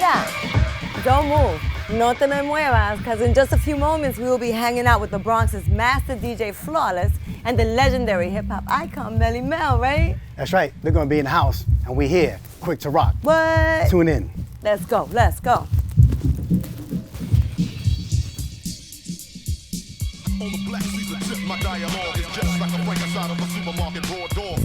Mira, don't move. No te me muevas, because in just a few moments, we will be hanging out with the Bronx's master DJ Flawless and the legendary hip-hop icon, Melle Mel, right? That's right. They're going to be in the house, and we're here, Kwik2Rok. What? Tune in. Let's go, let's go. All the black sleeves are tip, my dialogue is just like a frank inside of a supermarket raw dog.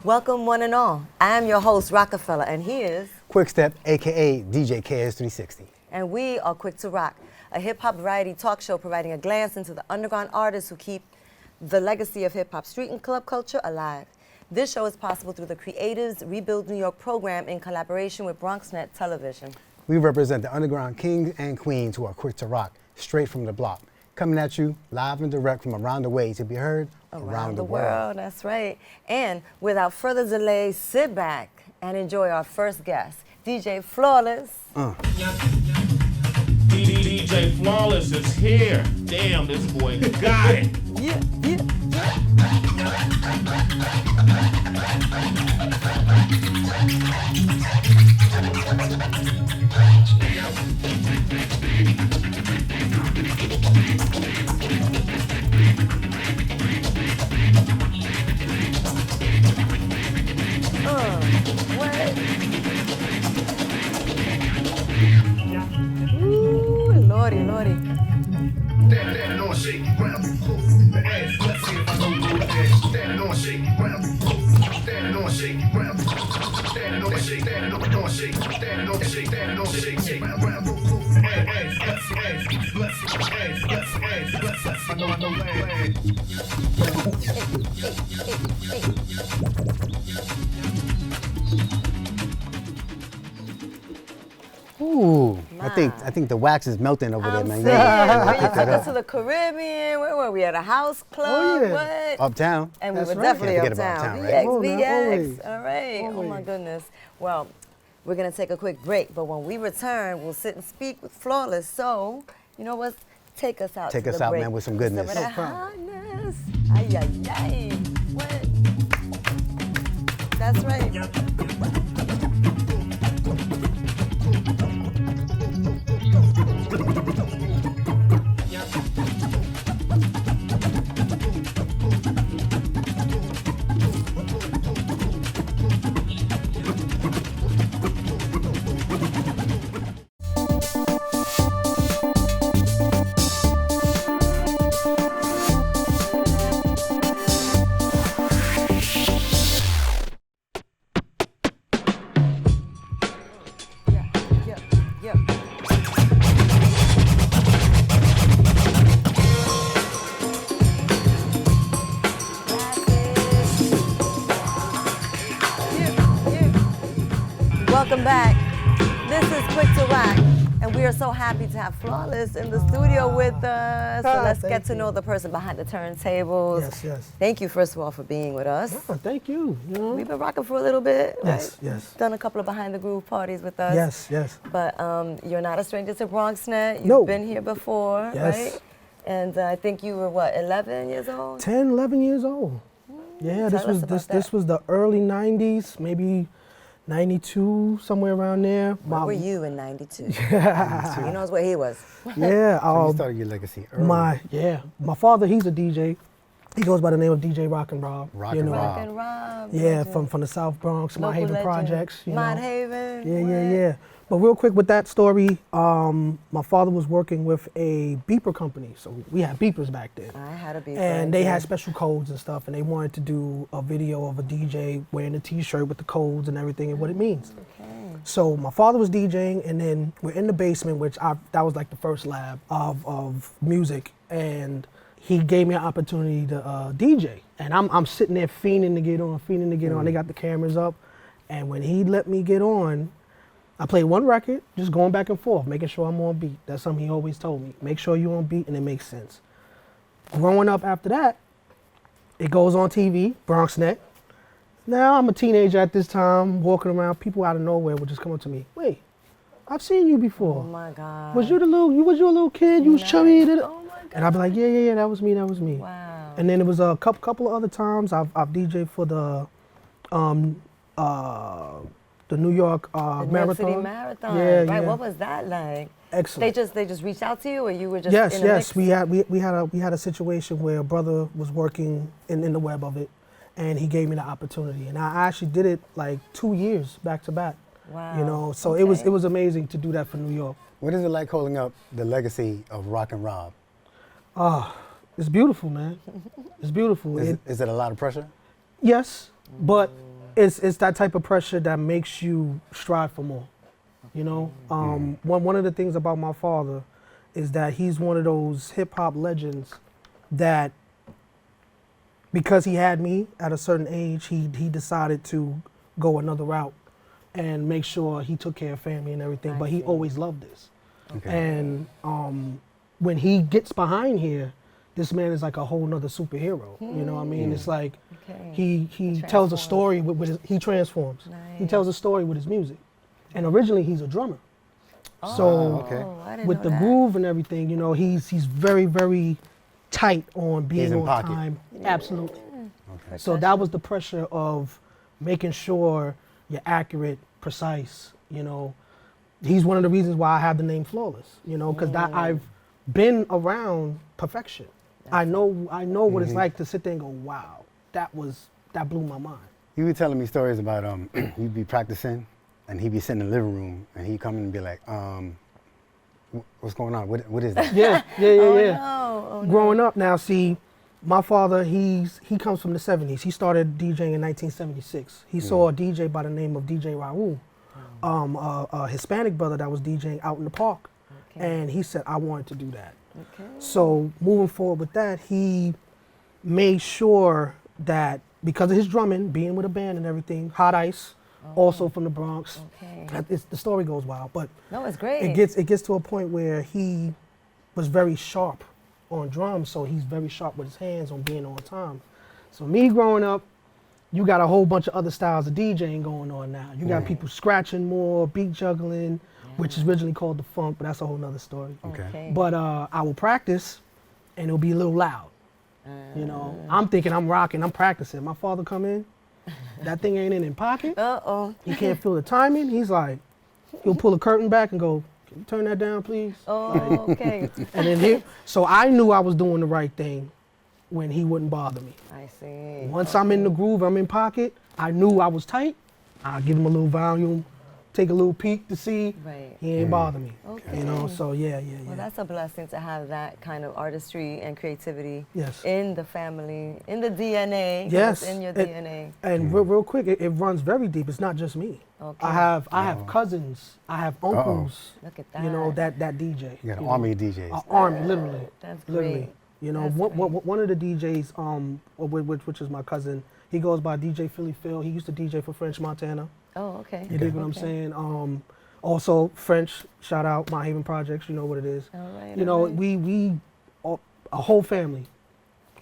Welcome one and all. I am your host, Rocafella, and he is Kwikstep, a.k.a. DJ KS360. And we are Kwik2Rok, a hip-hop variety talk show providing a glance into the underground artists who keep the legacy of hip-hop street and club culture alive. This show is possible through the Creatives Rebuild New York program in collaboration with BronxNet Television. We represent the underground kings and queens who are Kwik2Rok, straight from the block, coming at you live and direct from around the way to be heard around the world. That's right. And without further delay, sit back and enjoy our first guest, DJ Flawless. DJ Flawless is here. Damn, this boy got it. Yeah, yeah. What? Ooh, lordy, lordy. Ooh, I think the wax is melting over there, man. Saying, Yeah. you took us to the Caribbean. Where were we? At a house club? Oh, yeah. What? Uptown. And That's we were right. definitely Can't forget about uptown. Uptown, right? VX, VX. Always. All right. Oh, my Always. goodness. Well, we're going to take a quick break, but when we return, we'll sit and speak with Flawless. So, you know what? Take us out. Take to us the out, break. man, with some goodness. Some of that hotness. Ay, ay, ay. What? That's right. Welcome back. This is Kwik2Rok, and we are so happy to have Flawless in the studio with us. So let's get to know the person behind the turntables. Yes, yes. Thank you, first of all, for being with us. Oh, thank you. We've been rocking for a little bit, Yes, right? yes. Done a couple of behind the groove parties with us. Yes, yes. But you're not a stranger to BronxNet. You've No. been here before, Yes. right? And I think you were, what, 11 years old? 10, 11 years old. Yeah, Tell us about this that. was the early 90s, maybe 92, somewhere around there. Where were you in 92? He knows where he was. Yeah. So you started your legacy early. My father, he's a DJ. He goes by the name of DJ Rockin Rob. Rockin' Rob. Rockin' Rob. Yeah, legend. from the South Bronx, Mott Local Haven legend. projects. You Mott know. Haven. Yeah. But real quick with that story, my father was working with a beeper company. So we had beepers back then. I had a beeper. And they had special codes and stuff, and they wanted to do a video of a DJ wearing a t-shirt with the codes and everything and what it means. Okay. So my father was DJing, and then we're in the basement, which that was like the first lab of music, and he gave me an opportunity to DJ. And I'm sitting there fiending to get on. They got the cameras up, and when he let me get on, I played one record, just going back and forth, making sure I'm on beat. That's something he always told me. Make sure you're on beat and it makes sense. Growing up after that, it goes on TV, Bronx Net. Now I'm a teenager at this time, walking around. People out of nowhere would just come up to me. Wait, I've seen you before. Oh my God. Was you a little kid? You was chubby. Oh my God. And I'd be like, yeah, that was me. Wow. And then it was a couple of other times I've DJed for the New York The New marathon. York City Marathon. Yeah, right. yeah. What was that like? Excellent. They just reached out to you, or you were just Yes, in the yes. mix? We had a situation where a brother was working in the web of it, and he gave me the opportunity, and I actually did it like 2 years back to back. Wow. You know, so Okay. it was amazing to do that for New York. What is it like holding up the legacy of Rockin Rob? It's beautiful, man. It's beautiful. Is it a lot of pressure? Yes, but it's that type of pressure that makes you strive for more. You know, one of the things about my father is that he's one of those hip hop legends that, because he had me at a certain age, he decided to go another route and make sure he took care of family and everything. But he always loved this. Okay. And when he gets behind here, this man is like a whole nother superhero. You know what I mean? It's like Okay. he tells a story with his, he transforms. He Nice. tells a story with his music. And originally he's a drummer. So okay. I didn't with know the that. groove and everything, you know, he's very, very tight on being He's in on pocket. time. Absolutely. Okay. So that was the pressure of making sure you're accurate, precise, you know. He's one of the reasons why I have the name Flawless, you know, because I've been around perfection. I know what it's like to sit there and go, wow, that blew my mind. You were telling me stories about you'd be practicing, and he'd be sitting in the living room, and he'd come in and be like, what's going on? What is that? Yeah. Oh, no. Growing up now, see, my father, he comes from the 70s. He started DJing in 1976. He saw a DJ by the name of DJ Raul, a Hispanic brother that was DJing out in the park. Okay. And he said, I wanted to do that. Okay. So moving forward with that, he made sure that because of his drumming, being with a band and everything, Hot Ice, also from the Bronx. Okay. The story goes wild, but No, it's great. it gets to a point where he was very sharp on drums, so he's very sharp with his hands on being on time. So me growing up, you got a whole bunch of other styles of DJing going on now. You got people scratching more, beat juggling, which is originally called the funk, but that's a whole nother story. Okay. But I will practice, and it'll be a little loud. You know, I'm thinking I'm rocking, I'm practicing. My father come in, that thing ain't in pocket. Uh-oh. He can't feel the timing. He's like, he'll pull a curtain back and go, can you turn that down, please? Oh, okay. And then so I knew I was doing the right thing when he wouldn't bother me. I see. Once I'm in the groove, I'm in pocket, I knew I was tight. I'll give him a little volume, take a little peek to see. Right. He ain't bother me. Okay. You know, so yeah. Well, that's a blessing to have that kind of artistry and creativity Yes. in the family, in the DNA. 'cause Yes. It's in your It- DNA. And real quick, it runs very deep. It's not just me. Okay. I have cousins, I have uncles, Look at that. you know, that DJ. You got an know. army of DJs. An army, literally. That's Literally. great. You know, That's one of the DJs, which is my cousin, he goes by DJ Philly Phil. He used to DJ for French Montana. Oh, okay. You dig what I'm saying? Also, French, shout out My Haven Projects, you know what it is. All right. You know, all right. a whole family,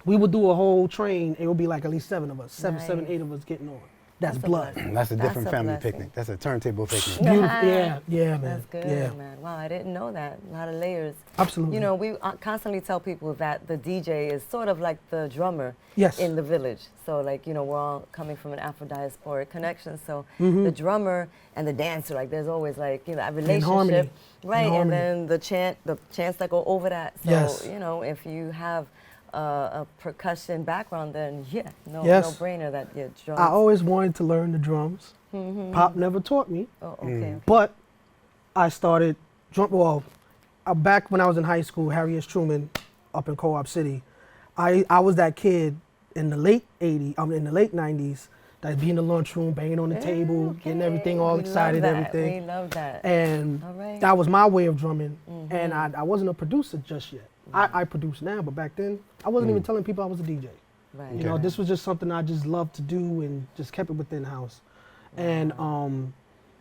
we would do a whole train. It would be like at least 7 of us, seven, Nice. 8 of us getting on. That's That's a blood. blessing. That's a different That's a family blessing. picnic. That's a turntable picnic. Beautiful. Yeah, man. That's good, Yeah, man. Wow, I didn't know that. A lot of layers. absolutely. You know, we constantly tell people that the DJ is sort of like the drummer Yes. in the village. So, like, you know, we're all coming from an Afro-diasporic connection. So, the drummer and the dancer, like, there's always, like, you know, that harmony. relationship. Right, In and harmony. then the chants that go over that. So, Yes. you know, if you have a percussion background, then, yeah, no Yes. brainer that your drums. I always wanted to learn the drums. Pop never taught me. Oh, okay. But I started back when I was in high school, Harry S. Truman up in Co-op City. I was that kid in the late 90s that'd be in the lunchroom, banging on the table, getting everything all We excited, love that. everything. We love that. And All right. that was my way of drumming. And I wasn't a producer just yet. I produce now, but back then I wasn't even telling people I was a DJ. Right. You know, this was just something I just loved to do and just kept it within the house. And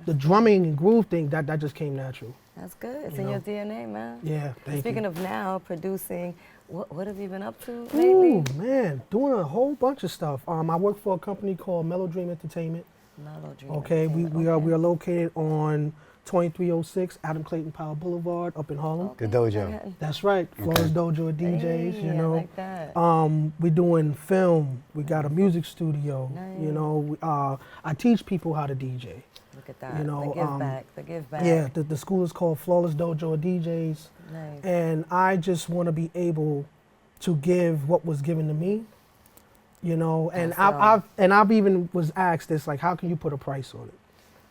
the drumming and groove thing, that just came natural. That's good. It's You in know. your DNA, man. Yeah, thank Speaking you. of now producing, what have you been up to Ooh, lately? man, doing a whole bunch of stuff. I work for a company called Melle Entertainment. Mellow Dream. Okay, we Entertainment. are located on 2306 Adam Clayton Powell Boulevard up in Harlem. The dojo. Manhattan. That's right, Florence Dojo of DJs. Hey, You I know, like that. we doing film. We got a music studio. You Nice. know, I teach people how to DJ. Look at that. you know, the give back. The give back. Yeah, the school is called Flawless Dojo of DJs, Nice. and I just want to be able to give what was given to me. You know, and That's I've even was asked this, like, how can you put a price on it?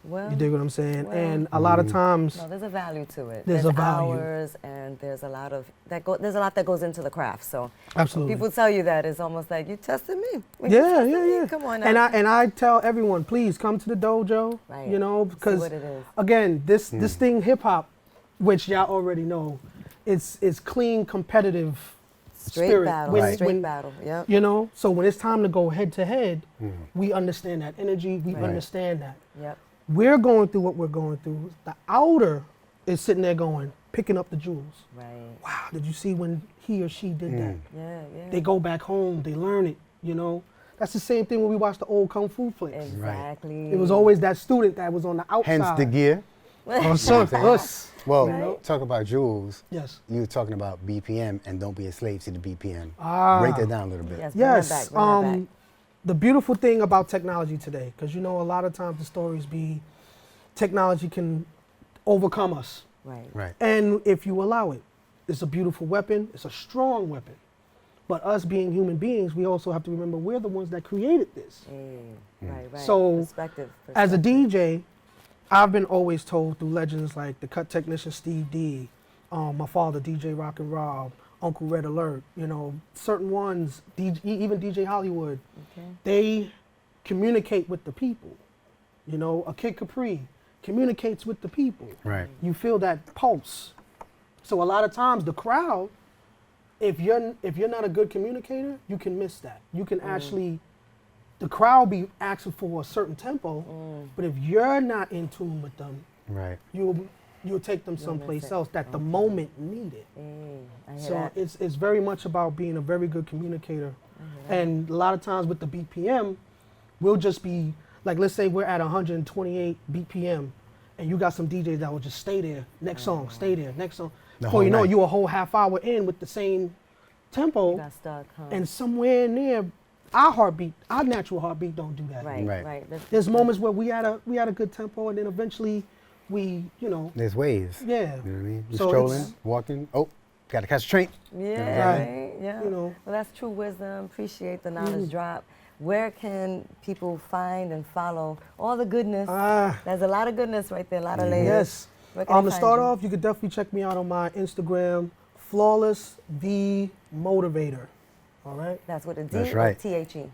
Well, You dig what I'm saying? well- And a lot of times, no, there's a value to it. There's a value. hours, and there's a lot of there's a lot that goes into the craft. So absolutely. people tell you that it's almost like you tested me. When you Yeah, tested yeah, me, yeah. Come on now. And I tell everyone, please come to the dojo. Right. You know, See because what it is. again, this thing hip hop, which y'all already know, it's clean competitive Straight spirit. battle. When- Straight when- battle. Yep. You know, so when it's time to go head to head, we understand that energy. We Right. understand that. Yep. We're going through what we're going through. The outer is sitting there going, picking up the jewels. Right. Wow, did you see when he or she did that? Yeah. Yeah. They go back home, they learn it, you know. That's the same thing when we watch the old Kung Fu flicks. Exactly. It was always that student that was on the outside. Hence the gear. Oh, son, us. Well, Right. talk about jewels. Yes. You were talking about BPM and don't be a slave to the BPM. Ah. Break that down a little bit. Yes. Bring that Yes. back, bring that back. The beautiful thing about technology today, because you know a lot of times the stories be technology can overcome us. Right. Right. And if you allow it, it's a beautiful weapon, it's a strong weapon. But us being human beings, we also have to remember we're the ones that created this. Right. Right. So, perspective. As a DJ, I've been always told through legends like the cut technician Steve D, my father DJ Rockin Rob, Uncle Red Alert, you know, certain ones, even DJ Hollywood, Okay. they communicate with the people. You know, a Kid Capri communicates with the people. Right. You feel that pulse. So a lot of times the crowd, if you're not a good communicator, you can miss that. You can actually, the crowd be asking for a certain tempo, but if you're not in tune with them, Right. you'll take them someplace it. else that the moment needed. I hear So that. it's very much about being a very good communicator. And a lot of times with the BPM, we'll just be, like, let's say we're at 128 BPM, and you got some DJs that will just stay there, next song, stay there, next song. The Before you whole know, night. you a whole half hour in with the same tempo, Got stuck, huh? and somewhere in there, our heartbeat, our natural heartbeat don't do that. right. Right. Right. There's moments where we had a good tempo, and then eventually we, you know, There's waves. yeah. You know what I mean? You're So strolling, it's- walking. Oh, got to catch a train. Yeah. Right. Right. Yeah. You know. Well, that's true wisdom. Appreciate the knowledge drop. Where can people find and follow all the goodness? There's a lot of goodness right there. A lot of layers. Yes. Where can they To find start you? off, you could definitely check me out on my Instagram, Flawless the Motivator. All right. That's with a D That's or right. T-H-E?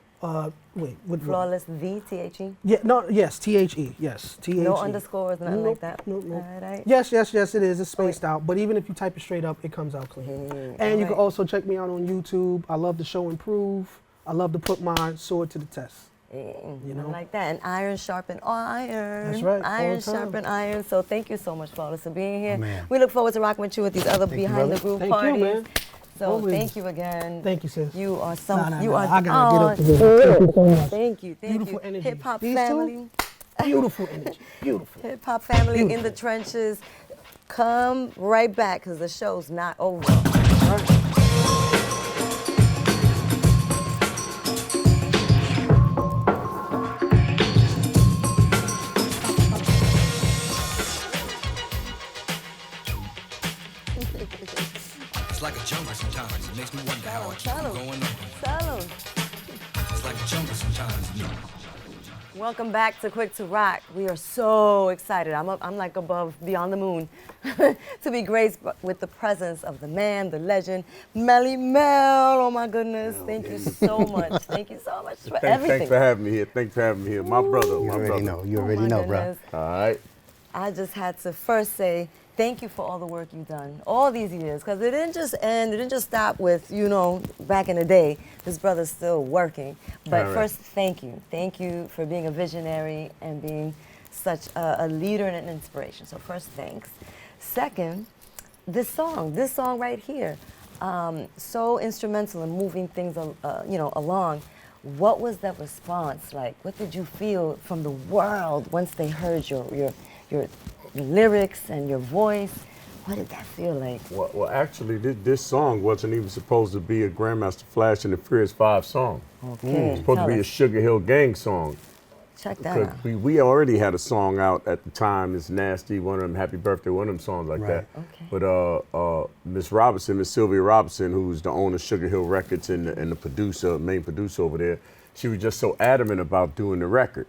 Wait, with Flawless the T-H-E? Yeah, no, yes, T-H-E, yes, T-H-E. No underscores, nothing Nope, like that? nope, nope. All right. Yes, it is. It's spaced out. But even if you type it straight up, it comes out clean. And you can Alright. also check me out on YouTube. I love to show and prove. I love to put my sword to the test. You know? like that. And iron sharpen iron. That's right, all Iron the time. sharpen iron. So thank you so much, Flawless, for being here. Man. We look forward to rocking with you at these other Thank you, behind the brother. groove Thank you, parties. man. So Always. thank you again. Thank you, sis. You are some. Nah, you are. I gotta get up to this. Thank you so much. Thank you. Thank Beautiful you. energy. Hip hop These two? family. Beautiful energy. Beautiful. Hip hop family in the trenches. Come right back because the show's not over. It's like a jungle sometimes. It makes me wonder how I keep Tell from 'em. going on. Tell 'em. It's like a jungle sometimes. Welcome back to Kwik2Rok. We are so excited. I'm like above, beyond the moon, to be graced with the presence of the man, the legend, Melle Mel. Oh my goodness! Thank you so much. Thank you so much for everything. Thanks for having me here. Thanks for having me here. My brother, You my already brother. know. You Oh already my know, bro. goodness. All right. I just had to first say thank you for all the work you've done all these years, because it didn't just end, it didn't just stop with, you know, back in the day. This brother's still working. But All right. first, thank you. Thank you for being a visionary and being such a leader and an inspiration. So first, thanks. Second, this song right here, so instrumental in moving things, along. What was that response like? What did you feel from the world once they heard your lyrics and your voice? What did that feel like? Well, actually, this song wasn't even supposed to be a Grandmaster Flash and the Furious 5 song. Okay, It's supposed to be a Sugar Hill Gang song. check that Because out. we already had a song out at the time. It's Nasty, one of them, Happy Birthday, one of them songs like that. Okay. But Miss Sylvia Robinson, who's the owner of Sugar Hill Records and the producer, main producer over there, she was just so adamant about doing the record.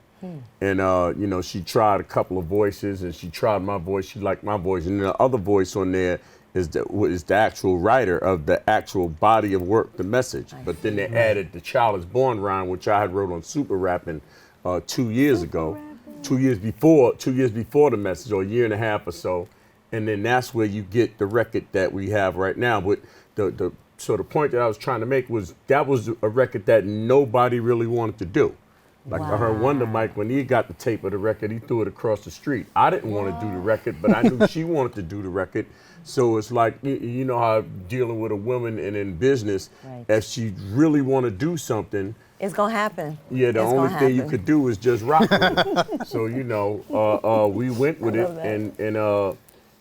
And she tried a couple of voices, and she tried my voice. She liked my voice, and the other voice on there is the actual writer of the actual body of work, the message. But then they added the Child Is Born rhyme, which I had wrote on Super Rapping 2 years ago, 2 years before the message, or a year and a half or so. And then that's where you get the record that we have right now. But the point that I was trying to make was that was a record that nobody really wanted to do. Like I heard Wonder Mike, when he got the tape of the record, he threw it across the street. I didn't want to do the record, but I knew she wanted to do the record. So it's like, you know how dealing with a woman and in business, if she really want to do something, it's going to happen. Yeah, the only thing you could do is just rock with it. So, we went with it, and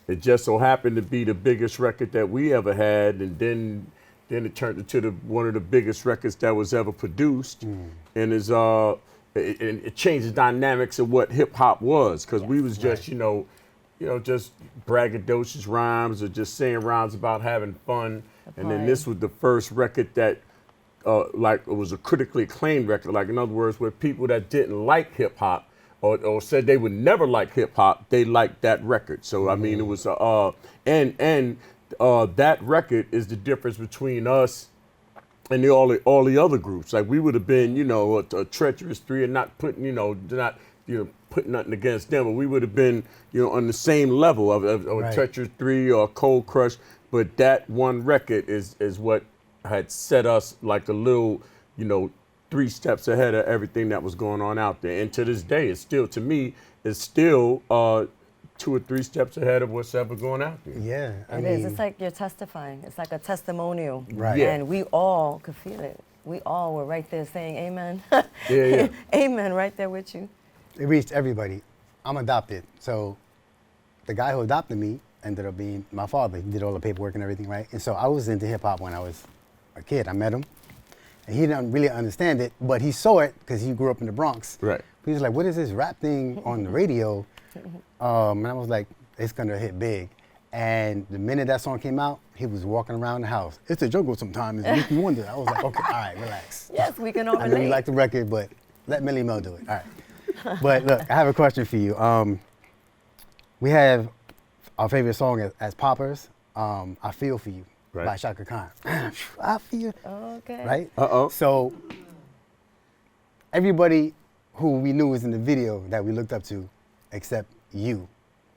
it just so happened to be the biggest record that we ever had, and then it turned into one of the biggest records that was ever produced, and it changed the dynamics of what hip hop was, because we was just, just braggadocious rhymes or just saying rhymes about having fun. And then this was the first record that, it was a critically acclaimed record. Like, in other words, where people that didn't like hip hop or said they would never like hip hop, they liked that record. So, I mean, it was, that record is the difference between us and all the other groups. Like, we would have been, a Treacherous Three, and not putting, putting nothing against them, but we would have been, on the same level of Treacherous Three or Cold Crush. But that one record is what had set us like a little, 3 steps ahead of everything that was going on out there. And to this day, it's still 2 or 3 steps ahead of what's ever going out there. Yeah, It is. It's like you're testifying. It's like a testimonial. Right. Yeah. And we all could feel it. We all were right there saying amen. Yeah. Amen, right there with you. It reached everybody. I'm adopted, so the guy who adopted me ended up being my father. He did all the paperwork and everything, right? And so I was into hip hop when I was a kid. I met him, and he didn't really understand it, but he saw it because he grew up in the Bronx. Right. He was like, "What is this rap thing on the radio?" And I was like, "It's gonna hit big." And the minute that song came out, he was walking around the house. It's the jungle sometimes. It makes me wonder. I was like, "Okay, all right, relax." Yes, we can all I know you relate. like the record, but let Melle Mel do it. All right. But look, I have a question for you. We have our favorite song as poppers, I Feel For You by Shaka Khan. I feel, Okay. right? Uh-oh. So everybody who we knew was in the video that we looked up to, except you.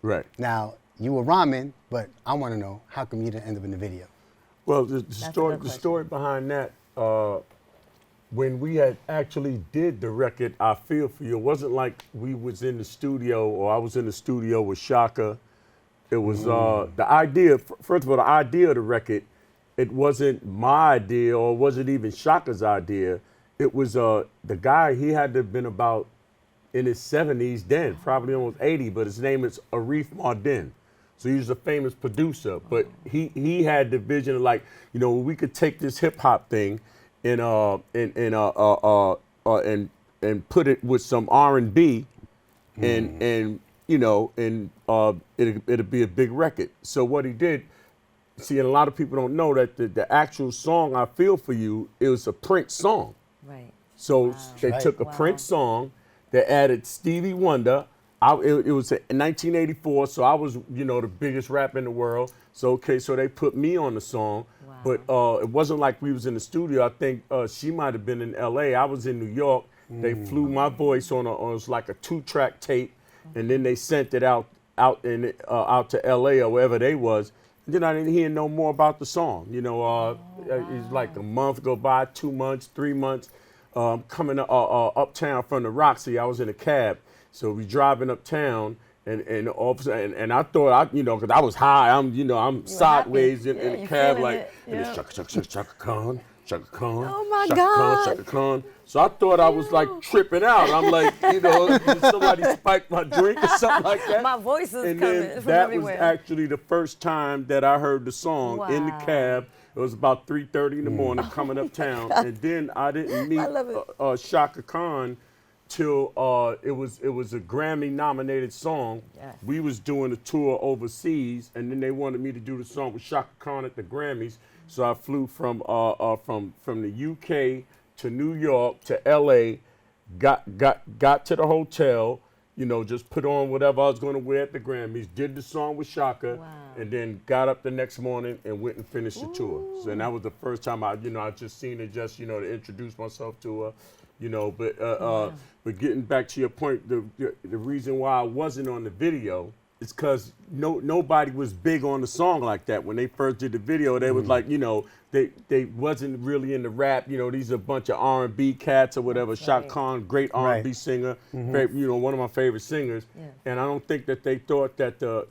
Right. Now, you were rhyming, but I want to know, how come you didn't end up in the video? Well, the good story behind that, when we had actually did the record, I Feel For You, it wasn't like we was in the studio or I was in the studio with Shaka. It was the idea, first of all, the idea of the record, it wasn't my idea or wasn't even Shaka's idea. It was the guy, he had to have been about in his 70s then, probably almost 80, but his name is Arif Mardin. So he was a famous producer, but he had the vision of like, we could take this hip hop thing and put it with some R&B and it'll be a big record. So what he did, see, and a lot of people don't know that the actual song I Feel For You, it was a Prince song. Right. So they took a Prince song, they added Stevie Wonder. It was in 1984, so I was, the biggest rapper in the world. So they put me on the song. But it wasn't like we was in the studio. I think she might have been in LA. I was in New York. They flew my voice on it was like a 2-track tape, and then they sent it out to LA or wherever they was. And then I didn't hear no more about the song. It's like a month go by, 2 months, 3 months. Coming uptown from the Roxy, I was in a cab. So we driving uptown. And all of a sudden, and I thought because I was high, I'm sideways in the cab like, and it's Chaka Khan, Chaka Khan, Oh my Chaka God. Khan, Chaka Khan. So I thought I was like tripping out. I'm like, somebody spiked my drink or something like that. My voice is and coming then from that everywhere. was actually the first time that I heard the song in the Wow. cab. It was about 3:30 in the morning coming uptown, and then I didn't meet love it. Chaka Khan till it was a Grammy nominated song. Yes. We was doing a tour overseas, and then they wanted me to do the song with Chaka Khan at the Grammys. So I flew from the UK to New York to LA, got to the hotel, just put on whatever I was going to wear at the Grammys, did the song with Chaka, Wow. and then got up the next morning and went and finished the tour. So, and that was the first time I just seen it, just to introduce myself to her. But getting back to your point, the reason why I wasn't on the video is because nobody was big on the song like that. When they first did the video, they was like, they wasn't really into rap. These are a bunch of R&B cats or whatever. Chaka Khan, great R&B singer, one of my favorite singers. Yeah. And I don't think that they thought that the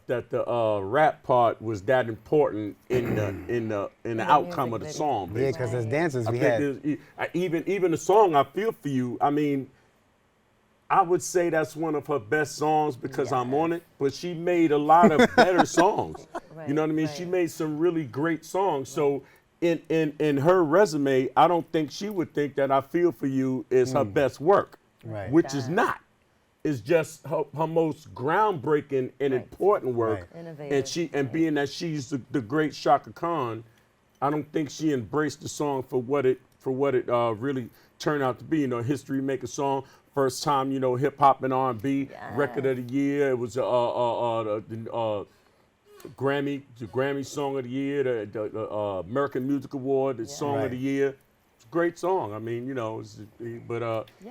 rap part was that important in the outcome of the music song. Yeah, because as dancers, I we think had. even the song "I Feel for You." I mean, I would say that's one of her best songs because I'm on it. But she made a lot of better songs. Right, You know what I mean? right. She made some really great songs. So in her resume, I don't think she would think that "I Feel for You" is her best work, Right. which is not. It's just her most groundbreaking and important work. Right. Innovative. And being that she's the great Chaka Khan, I don't think she embraced the song for what it really turned out to be. History maker song, first time hip hop and R&B record of the year. It was the Grammy Song of the Year, the American Music Award, the Song of the Year. It's a great song. I mean,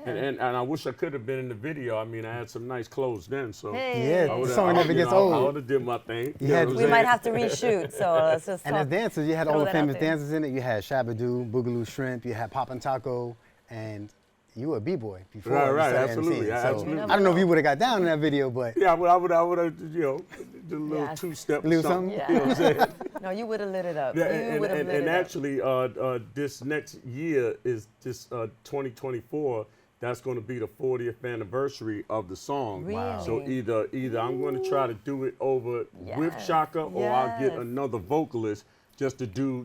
and I wish I could have been in the video. I mean, I had some nice clothes then, so. Hey. Yeah, the song never gets old. I would have did my thing. You had- what I'm We saying? might have to reshoot, so let's just And as talk. dancers, you had throw all the that out famous there. dancers in it. You had Shabadoo, Boogaloo Shrimp, you had Poppin' Taco, and you were a B-boy before. Right, you right, started absolutely, MCing. So, absolutely. I don't know if you would have got down in that video, but Yeah, I would have, did a little Yes. two-step. A little something. something? You know what I'm saying? No, you would have lit it up. Yeah, You would have lit it up. actually, this next year is this 2024. That's going to be the 40th anniversary of the song. Wow. So either I'm going to try to do it over with Yes, Chaka, or I'll get yes. another vocalist just to do,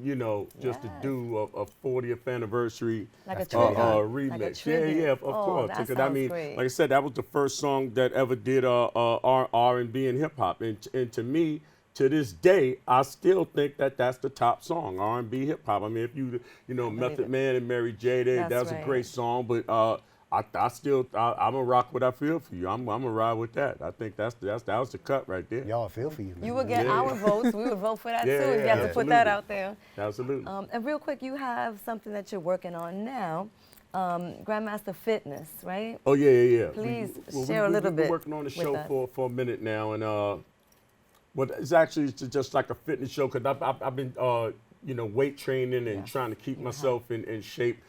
just to Yes. do a 40th anniversary Like a tribute. remix. Like a tribute. Yeah, of Oh, course. that Because sounds great. like I said, that was the first song that ever did R&B and hip hop, and to me, to this day, I still think that that's the top song, R&B hip hop. I mean, if you Method it. Man and Mary J, that was right. a great song, but I'm gonna rock what I feel for you. I'm gonna ride with that. I think that was the cut right there. y'all feel for you. Man. You would get our votes. We would vote for that Yeah, too. If you yeah, have to put that absolutely. out there. Absolutely. And real quick, you have something that you're working on now, Grandmaster Fitness, right? Oh yeah. Please share a little We've been bit working on the with show us. for a minute now, and it's actually just like a fitness show because I've been weight training and trying to keep myself in shape.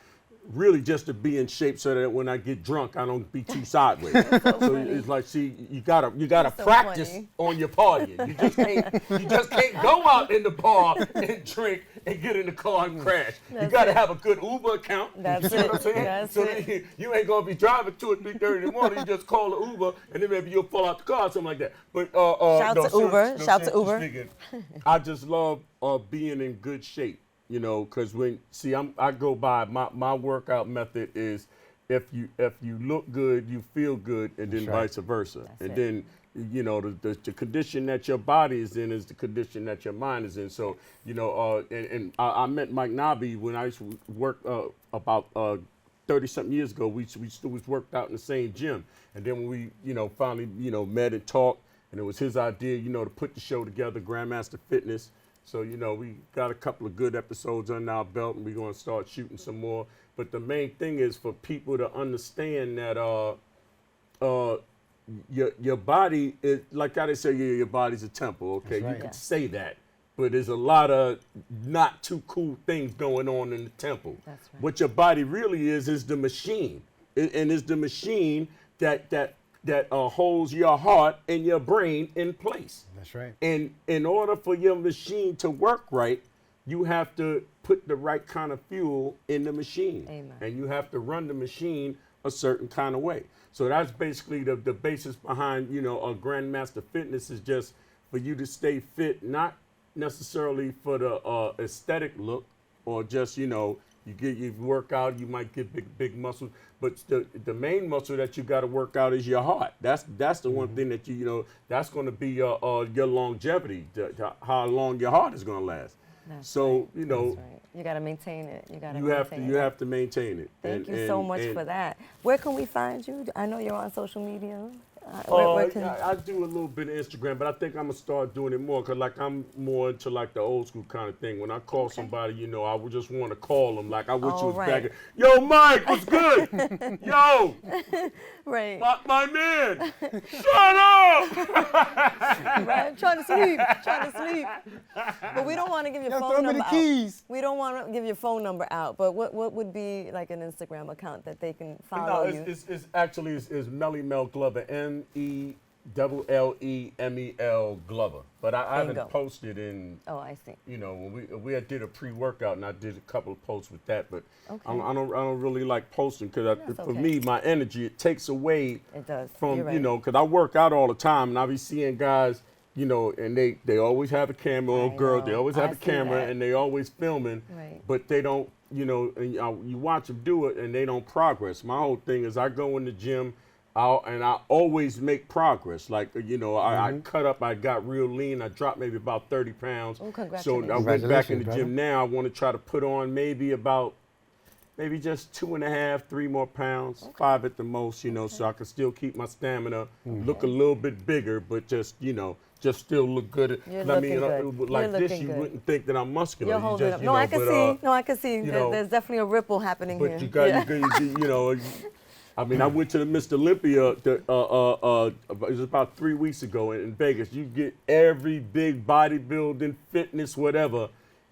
Really just to be in shape so that when I get drunk, I don't be too sideways. So it's like, see, you gotta so practice funny. on your partying. You just can't go out in the bar and drink and get in the car and crash. You That's gotta it. have a good Uber account. That's You see what I'm it. saying? That's so it. then you ain't gonna be driving 2 or 3:30 in the morning. You just call the Uber and then maybe you'll fall out the car or something like that. But Shout to Uber. Shout to Uber. I just love being in good shape. Because I go by my workout method is if you look good, you feel good, and then right. vice versa. That's and it. then the condition that your body is in is the condition that your mind is in. So and I met Mike Nobby when I used to work about 30-something years ago. We still was worked out in the same gym, and then when we finally met and talked, and it was his idea to put the show together, Grandmaster Fitness. So, we got a couple of good episodes under our belt, and we're going to start shooting some more. But the main thing is for people to understand that your body is, like how they say, your body's a temple, okay? That's right. You can Yeah. say that, but there's a lot of not too cool things going on in the temple. That's right. What your body really is the machine. And it's the machine that that holds your heart and your brain in place. That's right. And in order for your machine to work right, you have to put the right kind of fuel in the machine. Amen. And you have to run the machine a certain kind of way. So that's basically the basis behind, a Grandmaster Fitness is just for you to stay fit, not necessarily for the aesthetic look or just, you work out, you might get big muscles, but the main muscle that you got to work out is your heart. That's the one thing that that's going to be your longevity, how long your heart is going to last. That's So right. That's right. You got to maintain it. You have to maintain it. Thank you so much for that. Where can we find you? I know you're on social media. I do a little bit of Instagram, but I think I'm gonna start doing it more because I'm more into the old school kind of thing. When I call somebody, I would just want to call them like I wish you was back. Yo, Mike, what's good? Yo, right. my man, shut up. Right, trying to sleep. But we don't want to give your phone number out. Keys. We don't want to give your phone number out. But what would be like an Instagram account that they can follow you? It's actually Melle Mel Glover, MELLEMEL Glover. But I haven't posted in. Oh, I see. When we did a pre-workout and I did a couple of posts with that, but Okay. I don't really like posting because for okay. me my energy it takes away. It does. From You're right. because I work out all the time and I be seeing guys. And they always have a camera or girl. They always have a camera and they always filming. Right. But they don't, and you watch them do it and they don't progress. My whole thing is I go in the gym and I always make progress. Like, I cut up, I got real lean. I dropped maybe about 30 pounds. Oh, congratulations. So I went back in the Brother. gym now. I want to try to put on maybe just 2.5, 3 more pounds, 5 at the most, so I can still keep my stamina, look a little bit bigger, but just still look good. You're looking good. Like You're this, looking you good. wouldn't think that I'm muscular. You're holding up. No, I can see. No, I can see. There's definitely a ripple happening here. But you got, I mean, I went to the Mr. Olympia, it was about 3 weeks ago in Vegas. You get every big bodybuilding, fitness, whatever,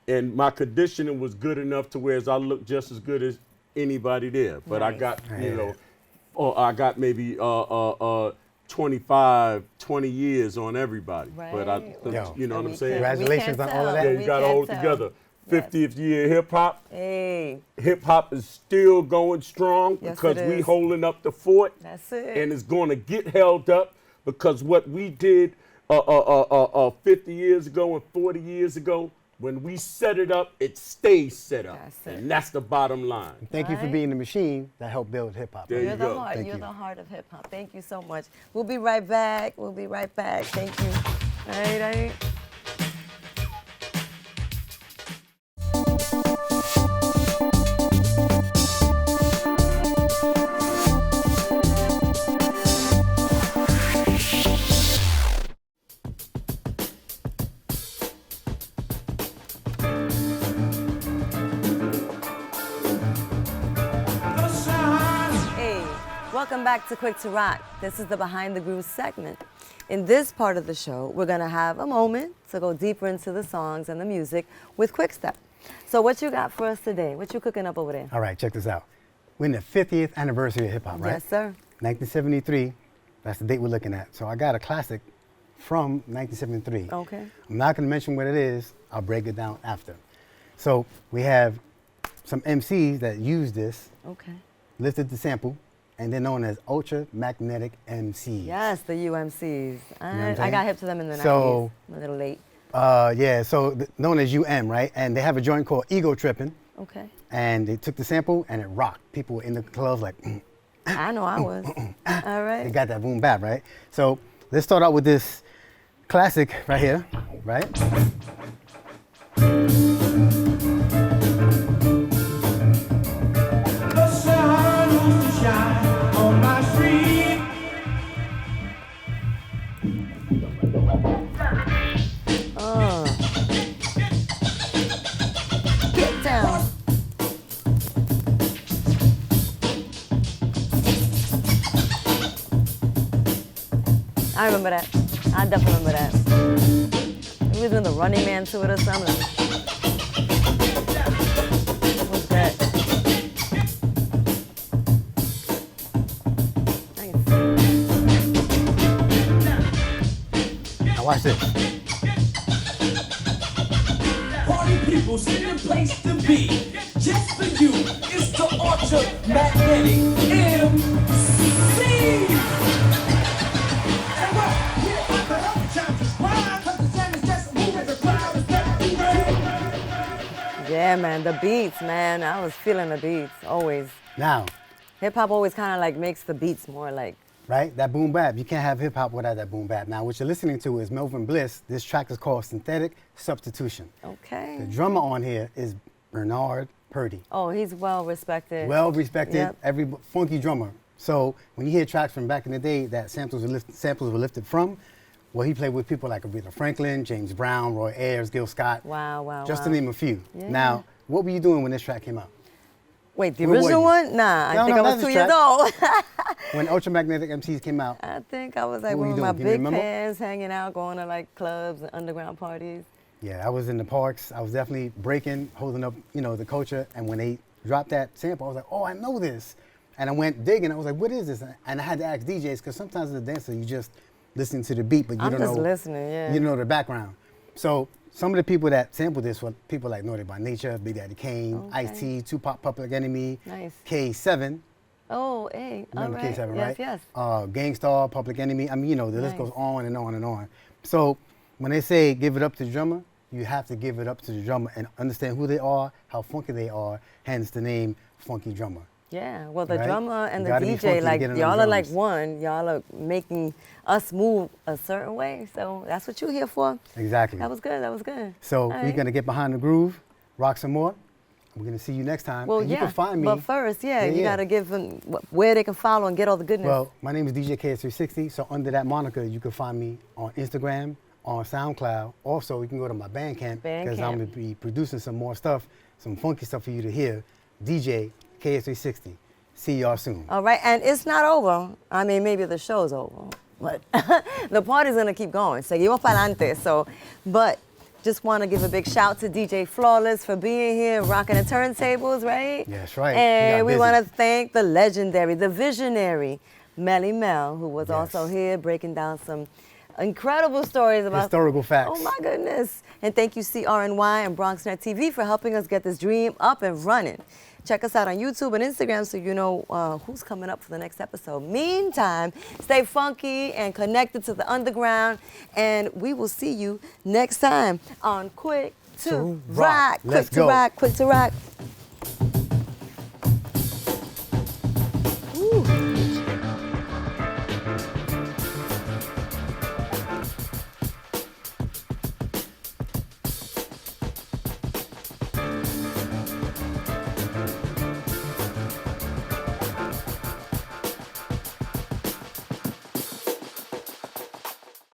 and my conditioning was good enough to where I looked just as good as anybody there. But I got, I got maybe 25, 20 years on everybody. Right. But you know what I'm saying? Congratulations on all of that. Yeah, you got to hold it together. 50th year hip hop. Hey. Hip hop is still going strong because it we is. holding up the fort. That's it. And it's going to get held up because what we did 50 years ago and 40 years ago, when we set it up, it stays set up. That's it. And that's the bottom line. Thank you for Right. being the machine that helped build hip hop. There You're you the go. heart. Thank You're you. the heart of hip hop. Thank you so much. We'll be right back. Thank you. All right. Hey, welcome back to Kwik2Rok. This is the Behind the Groove segment. In this part of the show, we're going to have a moment to go deeper into the songs and the music with Kwikstep. So what you got for us today? What you cooking up over there? All right, check this out. We're in the 50th anniversary of hip hop, right? Yes, sir. 1973, that's the date we're looking at. So I got a classic from 1973. Okay. I'm not going to mention what it is. I'll break it down after. So we have some MCs that use this, Okay. lifted the sample, and they're known as ultra magnetic MCs. Yes, the UMCs. what I'm I saying? got hip to them in the So- 90s. A little late. Known as UM, right? And they have a joint called Ego Trippin', Okay. and they took the sample and it rocked. People were in the clubs like, I know I was. All they right. got that boom bap, right? So let's start out with this classic right here, right? The sun used to shine on my street. Get down. I remember that. I definitely remember that. We was doing the Running Man to it or something. What's that? Nice. Watch this. Party people, sitting place to be. Just for you, it's the ultramagnetic MC. And what? Here are the help chances. Why? 'Cause the jam is just moving, the crowd is stepping ready. Yeah, man, the beats, man. I was feeling the beats, always. Now, Hip hop always kind of like makes the beats more like. right? That boom bap. You can't have hip hop without that boom bap. Now, what you're listening to is Melvin Bliss. This track is called Synthetic Substitution. Okay. The drummer on here is Bernard Purdy. Oh, he's well respected. Well respected, Yep. every funky drummer. So when you hear tracks from back in the day that samples were lifted from, well, he played with people like Aretha Franklin, James Brown, Roy Ayers, Gil Scott. Wow, wow, Just wow. to name a few. Yeah. Now, what were you doing when this track came out? Wait, the Where were original you? one? Nah, No, I think no, I was not 2 this years track. old. When Ultramagnetic MCs came out, I think I was like What were with you my doing? Can you big remember? pants, hanging out, going to like clubs and underground parties. yeah, I was in the parks. I was definitely breaking, holding up, the culture. And when they dropped that sample, I was like, oh, I know this. And I went digging. I was like, what is this? And I had to ask DJs, because sometimes as a dancer, you just listen to the beat, but you I'm don't just know. listening, yeah. You don't know the background. So some of the people that sampled this were people like Naughty by Nature, Big Daddy Kane, Okay. Ice-T, Tupac, Public Enemy, Nice. K7. Oh, hey, all Remember right. K7, yes, right? Yes. Gangstar, Public Enemy. I mean, the list Nice. goes on and on and on. So when they say give it up to the drummer, you have to give it up to the drummer and understand who they are, how funky they are, hence the name Funky Drummer. Yeah, well, the Right? drummer and You the gotta be funky DJ, to like, get in y'all them are like drums. one. Y'all are making us move a certain way. So that's what you're here for. Exactly. That was good. That was good. So All we're right. going to get behind the groove, rock some more. We're going to see you next time. Well, and yeah. you can find me. But first, you Yeah. got to give them where they can follow and get all the goodness. Well, my name is DJ KS360. So under that moniker, you can find me on Instagram, on SoundCloud. Also, you can go to my Bandcamp because I'm going to be producing some more stuff, some funky stuff for you to hear. DJ KS360. See y'all soon. All right, and it's not over. I mean, maybe the show's over, but the party's gonna keep going. Seguimos pa'lante. So, but just want to give a big shout to DJ Flawless for being here, rocking the turntables, right? Yeah, that's right. And He got we busy. want to thank the legendary, the visionary, Melle Mel, who was also Yes. here breaking down some incredible stories about Historical facts. Oh my goodness! And thank you CRNY and BronxNet TV for helping us get this dream up and running. Check us out on YouTube and Instagram so you know who's coming up for the next episode. Meantime, stay funky and connected to the underground, and we will see you next time on Kwik2Rok. Let's go. Kwik2Rok.